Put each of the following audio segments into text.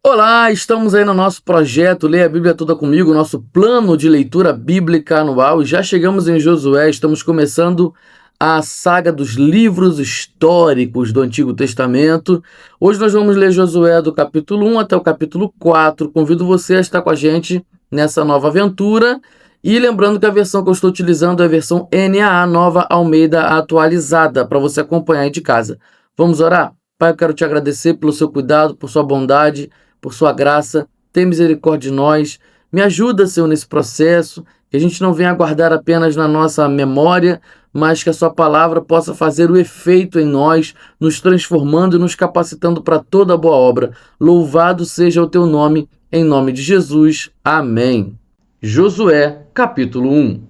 Olá, estamos aí no nosso projeto Leia a Bíblia Toda Comigo, nosso plano de leitura bíblica anual, e já chegamos em Josué. Estamos começando a saga dos livros históricos do Antigo Testamento. Hoje nós vamos ler Josué do capítulo 1 até o capítulo 4. Convido você a estar com a gente nessa nova aventura. E lembrando que a versão que eu estou utilizando é a versão NAA, Nova Almeida Atualizada, para você acompanhar aí de casa. Vamos orar? Pai, eu quero te agradecer pelo seu cuidado, por sua bondade, por sua graça. Tem misericórdia de nós. Me ajuda, Senhor, nesse processo, que a gente não venha guardar apenas na nossa memória, mas que a sua palavra possa fazer o efeito em nós, nos transformando e nos capacitando para toda boa obra. Louvado seja o teu nome, em nome de Jesus. Amém. Josué, capítulo 1.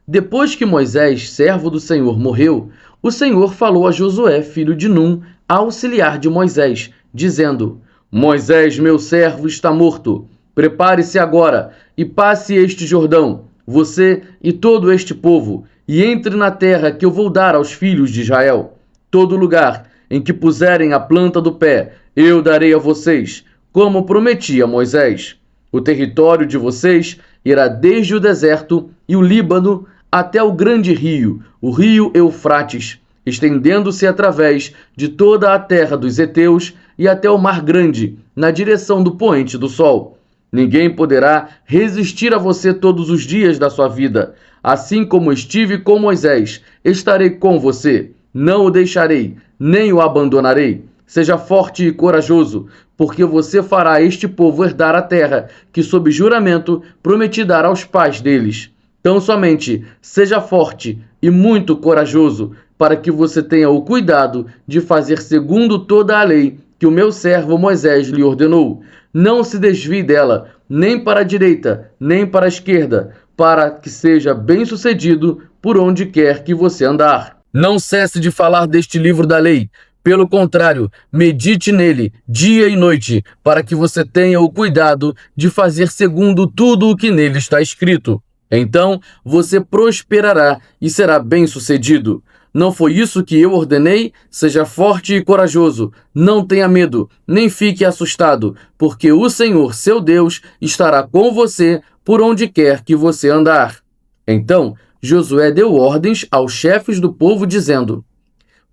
Depois que Moisés, servo do Senhor, morreu, o Senhor falou a Josué, filho de Num, auxiliar de Moisés, dizendo: Moisés, meu servo, está morto. Prepare-se agora e passe este Jordão, você e todo este povo, e entre na terra que eu vou dar aos filhos de Israel. Todo lugar em que puserem a planta do pé, eu darei a vocês, como prometi a Moisés. O território de vocês irá desde o deserto e o Líbano até o grande rio, o rio Eufrates, estendendo-se através de toda a terra dos heteus e até o Mar Grande, na direção do poente do sol. Ninguém poderá resistir a você todos os dias da sua vida. Assim como estive com Moisés, estarei com você. Não o deixarei, nem o abandonarei. Seja forte e corajoso, porque você fará este povo herdar a terra que, sob juramento, prometi dar aos pais deles. Tão somente seja forte e muito corajoso, para que você tenha o cuidado de fazer segundo toda a lei que o meu servo Moisés lhe ordenou. Não se desvie dela, nem para a direita, nem para a esquerda, para que seja bem-sucedido por onde quer que você andar. Não cesse de falar deste livro da lei. Pelo contrário, medite nele dia e noite, para que você tenha o cuidado de fazer segundo tudo o que nele está escrito. Então você prosperará e será bem-sucedido. Não foi isso que eu ordenei? Seja forte e corajoso. Não tenha medo, nem fique assustado, porque o Senhor, seu Deus, estará com você por onde quer que você andar. Então Josué deu ordens aos chefes do povo, dizendo: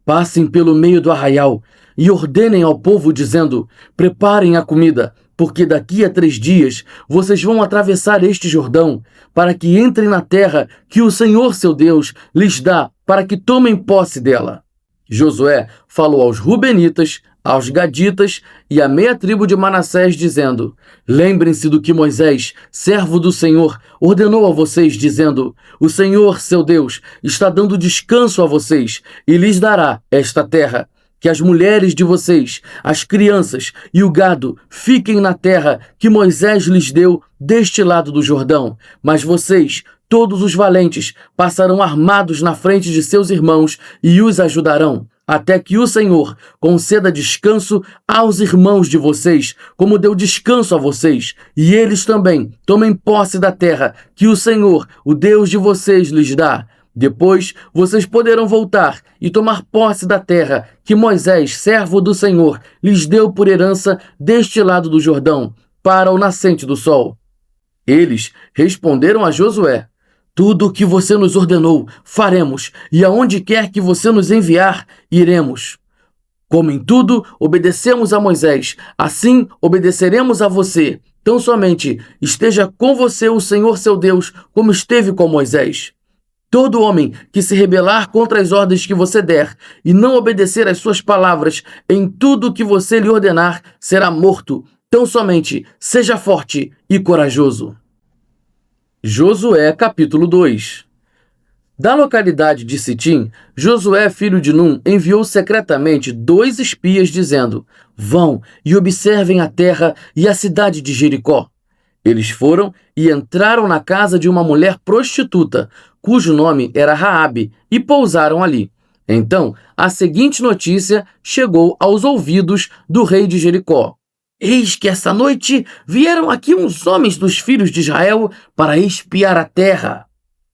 Passem pelo meio do arraial e ordenem ao povo, dizendo: Preparem a comida, porque daqui a 3 dias vocês vão atravessar este Jordão, para que entrem na terra que o Senhor, seu Deus, lhes dá, para que tomem posse dela. Josué falou aos Rubenitas, aos Gaditas e à meia tribo de Manassés, dizendo: Lembrem-se do que Moisés, servo do Senhor, ordenou a vocês, dizendo: O Senhor, seu Deus, está dando descanso a vocês e lhes dará esta terra. Que as mulheres de vocês, as crianças e o gado fiquem na terra que Moisés lhes deu deste lado do Jordão. Mas vocês, todos os valentes, passarão armados na frente de seus irmãos e os ajudarão, até que o Senhor conceda descanso aos irmãos de vocês, como deu descanso a vocês, e eles também tomem posse da terra que o Senhor, o Deus de vocês, lhes dá. Depois vocês poderão voltar e tomar posse da terra que Moisés, servo do Senhor, lhes deu por herança deste lado do Jordão, para o nascente do sol. Eles responderam a Josué: Tudo o que você nos ordenou, faremos, e aonde quer que você nos enviar, iremos. Como em tudo obedecemos a Moisés, assim obedeceremos a você. Tão somente esteja com você o Senhor seu Deus, como esteve com Moisés. Todo homem que se rebelar contra as ordens que você der e não obedecer às suas palavras em tudo o que você lhe ordenar, será morto. Tão somente seja forte e corajoso. Josué, capítulo 2. Da localidade de Sitim, Josué, filho de Num, enviou secretamente 2 espias, dizendo: Vão e observem a terra e a cidade de Jericó. Eles foram e entraram na casa de uma mulher prostituta, cujo nome era Raabe, e pousaram ali. Então, a seguinte notícia chegou aos ouvidos do rei de Jericó: Eis que essa noite vieram aqui uns homens dos filhos de Israel para espiar a terra.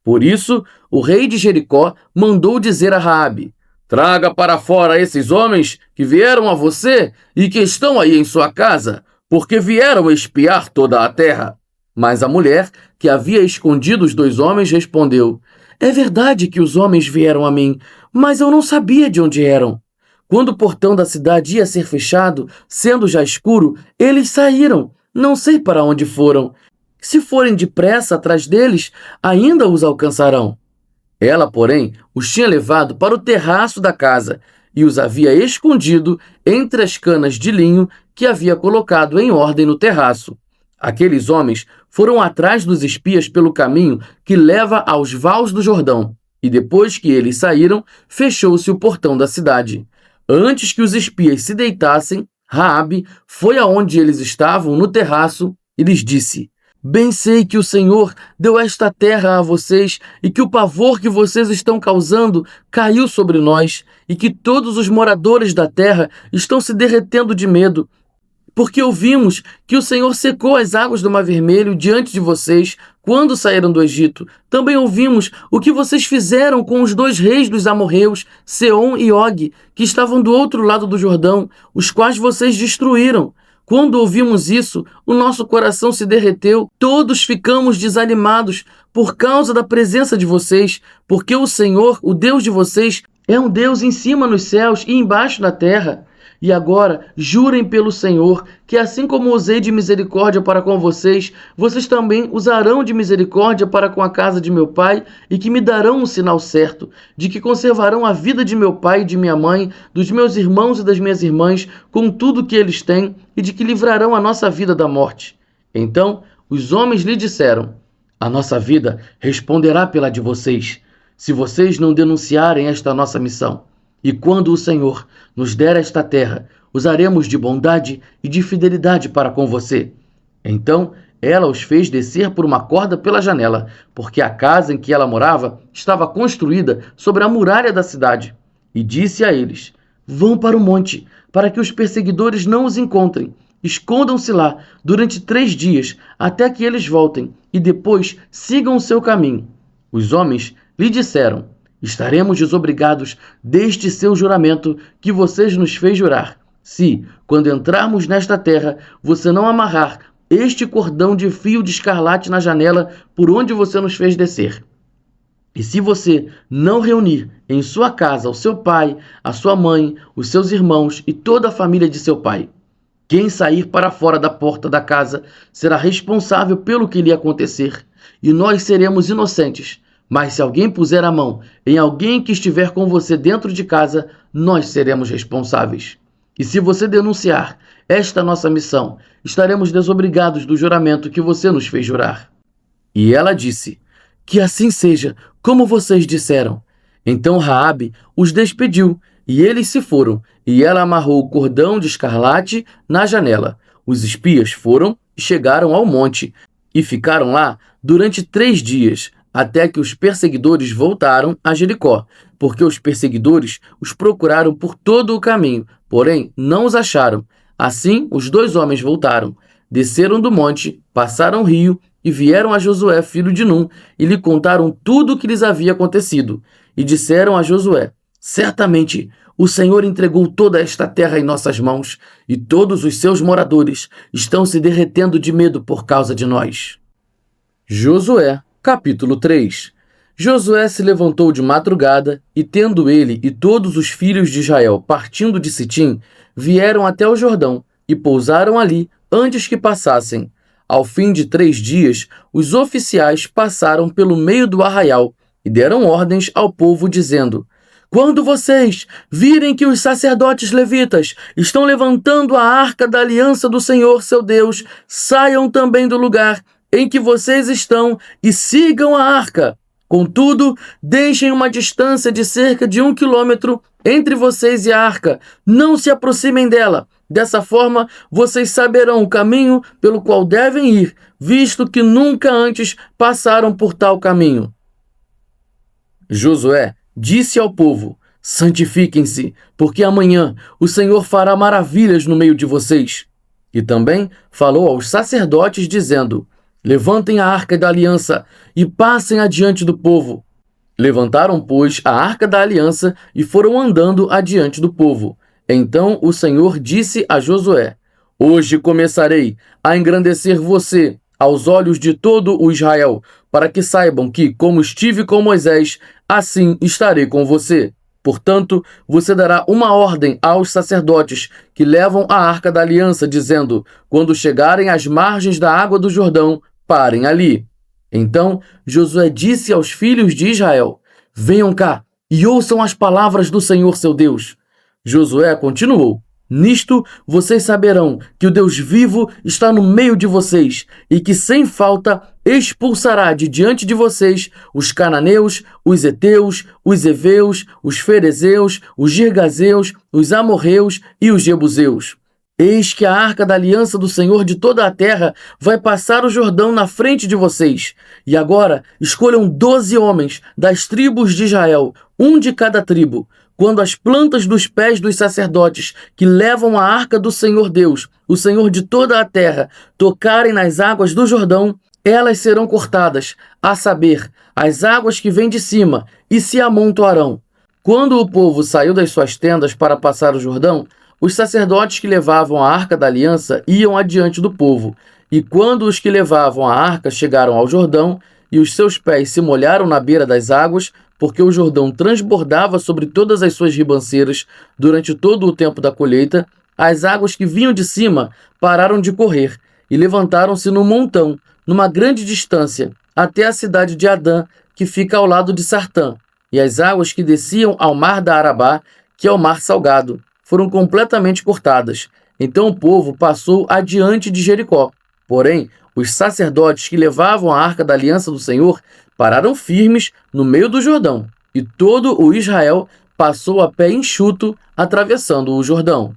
Por isso, o rei de Jericó mandou dizer a Raabe: Traga para fora esses homens que vieram a você e que estão aí em sua casa. porque vieram espiar toda a terra. Mas a mulher, que havia escondido os 2 homens, respondeu: É verdade que os homens vieram a mim, mas eu não sabia de onde eram. Quando o portão da cidade ia ser fechado, sendo já escuro, eles saíram. Não sei para onde foram. Se forem depressa atrás deles, ainda os alcançarão. Ela, porém, os tinha levado para o terraço da casa e os havia escondido entre as canas de linho que havia colocado em ordem no terraço. Aqueles homens foram atrás dos espias pelo caminho que leva aos vales do Jordão, e depois que eles saíram, fechou-se o portão da cidade. Antes que os espias se deitassem, Raabe foi aonde eles estavam no terraço e lhes disse: Bem sei que o Senhor deu esta terra a vocês e que o pavor que vocês estão causando caiu sobre nós e que todos os moradores da terra estão se derretendo de medo. Porque ouvimos que o Senhor secou as águas do Mar Vermelho diante de vocês quando saíram do Egito. Também ouvimos o que vocês fizeram com os 2 reis dos amorreus, Seom e Og, que estavam do outro lado do Jordão, os quais vocês destruíram. Quando ouvimos isso, o nosso coração se derreteu, todos ficamos desanimados por causa da presença de vocês, porque o Senhor, o Deus de vocês, é um Deus em cima nos céus e embaixo na terra. E agora, jurem pelo Senhor, que assim como usei de misericórdia para com vocês, vocês também usarão de misericórdia para com a casa de meu pai, e que me darão um sinal certo, de que conservarão a vida de meu pai e de minha mãe, dos meus irmãos e das minhas irmãs, com tudo que eles têm, e de que livrarão a nossa vida da morte. Então, os homens lhe disseram: A nossa vida responderá pela de vocês, se vocês não denunciarem esta nossa missão. E quando o Senhor nos der esta terra, usaremos de bondade e de fidelidade para com você. Então ela os fez descer por uma corda pela janela, porque a casa em que ela morava estava construída sobre a muralha da cidade. E disse a eles: Vão para o monte, para que os perseguidores não os encontrem. Escondam-se lá durante 3 dias, até que eles voltem, e depois sigam o seu caminho. Os homens lhe disseram: Estaremos desobrigados deste seu juramento que vocês nos fez jurar, se, quando entrarmos nesta terra, você não amarrar este cordão de fio de escarlate na janela por onde você nos fez descer. E se você não reunir em sua casa o seu pai, a sua mãe, os seus irmãos e toda a família de seu pai, quem sair para fora da porta da casa será responsável pelo que lhe acontecer, e nós seremos inocentes. Mas se alguém puser a mão em alguém que estiver com você dentro de casa, nós seremos responsáveis. E se você denunciar esta nossa missão, estaremos desobrigados do juramento que você nos fez jurar. E ela disse: Que assim seja, como vocês disseram. Então Raabe os despediu, e eles se foram, e ela amarrou o cordão de escarlate na janela. Os espias foram e chegaram ao monte, e ficaram lá durante 3 dias, até que os perseguidores voltaram a Jericó, porque os perseguidores os procuraram por todo o caminho, porém não os acharam. Assim, os 2 homens voltaram, desceram do monte, passaram o rio e vieram a Josué, filho de Num, e lhe contaram tudo o que lhes havia acontecido. E disseram a Josué: Certamente o Senhor entregou toda esta terra em nossas mãos, e todos os seus moradores estão se derretendo de medo por causa de nós. Josué Capítulo 3. Josué se levantou de madrugada, e tendo ele e todos os filhos de Israel partindo de Sitim, vieram até o Jordão, e pousaram ali antes que passassem. Ao fim de 3 dias, os oficiais passaram pelo meio do arraial, e deram ordens ao povo, dizendo: Quando vocês virem que os sacerdotes levitas estão levantando a arca da aliança do Senhor seu Deus, saiam também do lugar em que vocês estão e sigam a arca. Contudo, deixem uma distância de cerca de 1 quilômetro entre vocês e a arca. Não se aproximem dela. Dessa forma, vocês saberão o caminho pelo qual devem ir, visto que nunca antes passaram por tal caminho. Josué disse ao povo: Santifiquem-se, porque amanhã o Senhor fará maravilhas no meio de vocês. E também falou aos sacerdotes, dizendo: Levantem a arca da aliança e passem adiante do povo. Levantaram, pois, a arca da aliança e foram andando adiante do povo. Então o Senhor disse a Josué: Hoje começarei a engrandecer você aos olhos de todo o Israel, para que saibam que, como estive com Moisés, assim estarei com você. Portanto, você dará uma ordem aos sacerdotes que levam a arca da aliança, dizendo: quando chegarem às margens da água do Jordão, parem ali. Então Josué disse aos filhos de Israel: venham cá e ouçam as palavras do Senhor seu Deus. Josué continuou: nisto vocês saberão que o Deus vivo está no meio de vocês e que sem falta expulsará de diante de vocês os cananeus, os heteus, os heveus, os ferezeus, os girgazeus, os amorreus e os jebuseus. Eis que a arca da aliança do Senhor de toda a terra vai passar o Jordão na frente de vocês. E agora escolham 12 homens das tribos de Israel, um de cada tribo. Quando as plantas dos pés dos sacerdotes que levam a arca do Senhor Deus, o Senhor de toda a terra, tocarem nas águas do Jordão, elas serão cortadas, a saber, as águas que vêm de cima, e se amontoarão. Quando o povo saiu das suas tendas para passar o Jordão, os sacerdotes que levavam a arca da aliança iam adiante do povo, e quando os que levavam a arca chegaram ao Jordão, e os seus pés se molharam na beira das águas, porque o Jordão transbordava sobre todas as suas ribanceiras durante todo o tempo da colheita, as águas que vinham de cima pararam de correr, e levantaram-se num montão, numa grande distância, até a cidade de Adã, que fica ao lado de Sartã, e as águas que desciam ao mar da Arabá, que é o mar salgado, foram completamente cortadas. Então o povo passou adiante de Jericó. Porém, os sacerdotes que levavam a arca da aliança do Senhor pararam firmes no meio do Jordão, e todo o Israel passou a pé enxuto, atravessando o Jordão.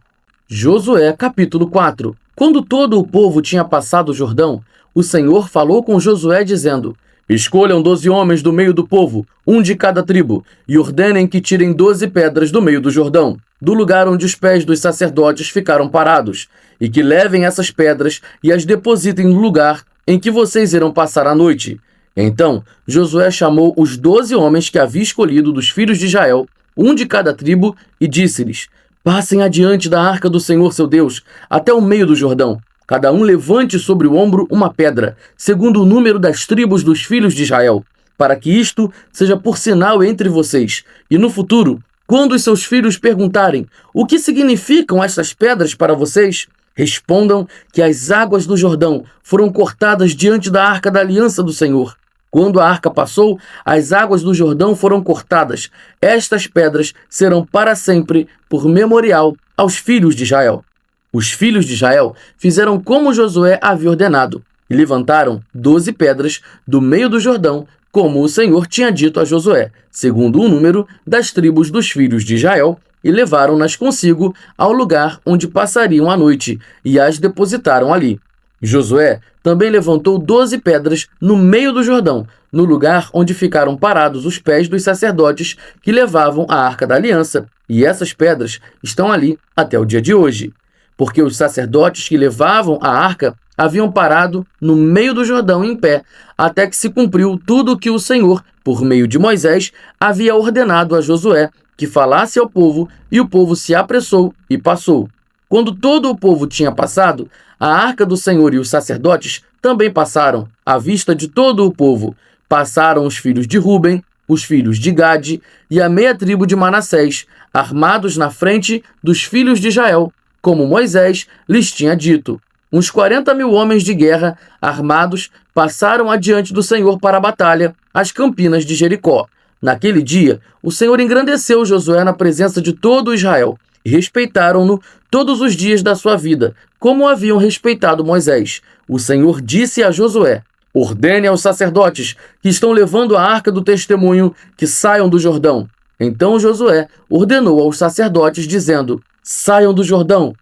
Josué capítulo 4. Quando todo o povo tinha passado o Jordão, o Senhor falou com Josué dizendo: escolham 12 homens do meio do povo, um de cada tribo, e ordenem que tirem 12 pedras do meio do Jordão, do lugar onde os pés dos sacerdotes ficaram parados, e que levem essas pedras e as depositem no lugar em que vocês irão passar a noite. Então Josué chamou os 12 homens que havia escolhido dos filhos de Israel, um de cada tribo, e disse-lhes: passem adiante da arca do Senhor seu Deus, até o meio do Jordão. Cada um levante sobre o ombro uma pedra, segundo o número das tribos dos filhos de Israel, para que isto seja por sinal entre vocês. E no futuro, quando os seus filhos perguntarem: o que significam estas pedras para vocês? Respondam que as águas do Jordão foram cortadas diante da arca da aliança do Senhor. Quando a arca passou, as águas do Jordão foram cortadas. Estas pedras serão para sempre por memorial aos filhos de Israel. Os filhos de Israel fizeram como Josué havia ordenado, e levantaram 12 pedras do meio do Jordão, como o Senhor tinha dito a Josué, segundo o número das tribos dos filhos de Israel, e levaram-nas consigo ao lugar onde passariam a noite, e as depositaram ali. Josué também levantou 12 pedras no meio do Jordão, no lugar onde ficaram parados os pés dos sacerdotes que levavam a arca da aliança, e essas pedras estão ali até o dia de hoje. Porque os sacerdotes que levavam a arca haviam parado no meio do Jordão em pé, até que se cumpriu tudo o que o Senhor, por meio de Moisés, havia ordenado a Josué, que falasse ao povo, e o povo se apressou e passou. Quando todo o povo tinha passado, a arca do Senhor e os sacerdotes também passaram, à vista de todo o povo. Passaram os filhos de Ruben, os filhos de Gade e a meia tribo de Manassés, armados na frente dos filhos de Israel, como Moisés lhes tinha dito. Uns 40.000 homens de guerra, armados, passaram adiante do Senhor para a batalha, às campinas de Jericó. Naquele dia, o Senhor engrandeceu Josué na presença de todo Israel, e respeitaram-no todos os dias da sua vida, como haviam respeitado Moisés. O Senhor disse a Josué: ordene aos sacerdotes que estão levando a arca do testemunho que saiam do Jordão. Então Josué ordenou aos sacerdotes, dizendo: saiam do Jordão.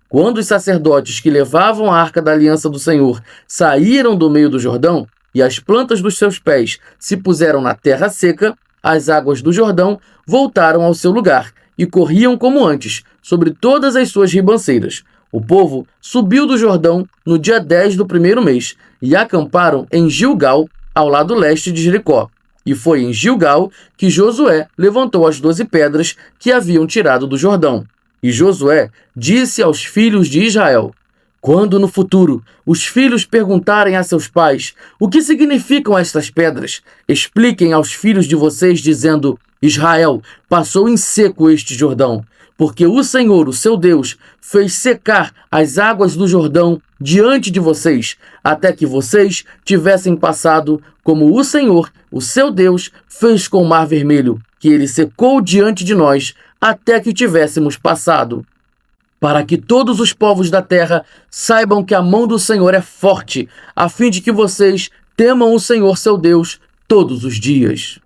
Quando os sacerdotes que levavam a arca da aliança do Senhor saíram do meio do Jordão, e as plantas dos seus pés se puseram na terra seca, as águas do Jordão voltaram ao seu lugar, e corriam como antes, sobre todas as suas ribanceiras. O povo subiu do Jordão no dia 10 do primeiro mês, e acamparam em Gilgal, ao lado leste de Jericó. E foi em Gilgal que Josué levantou as 12 pedras que haviam tirado do Jordão. E Josué disse aos filhos de Israel: Quando no futuro os filhos perguntarem a seus pais o que significam estas pedras, expliquem aos filhos de vocês dizendo: Israel passou em seco este Jordão, porque o Senhor, o seu Deus, fez secar as águas do Jordão diante de vocês, até que vocês tivessem passado, como o Senhor, o seu Deus, fez com o Mar Vermelho, que ele secou diante de nós, até que tivéssemos passado. Para que todos os povos da terra saibam que a mão do Senhor é forte, a fim de que vocês temam o Senhor, seu Deus, todos os dias.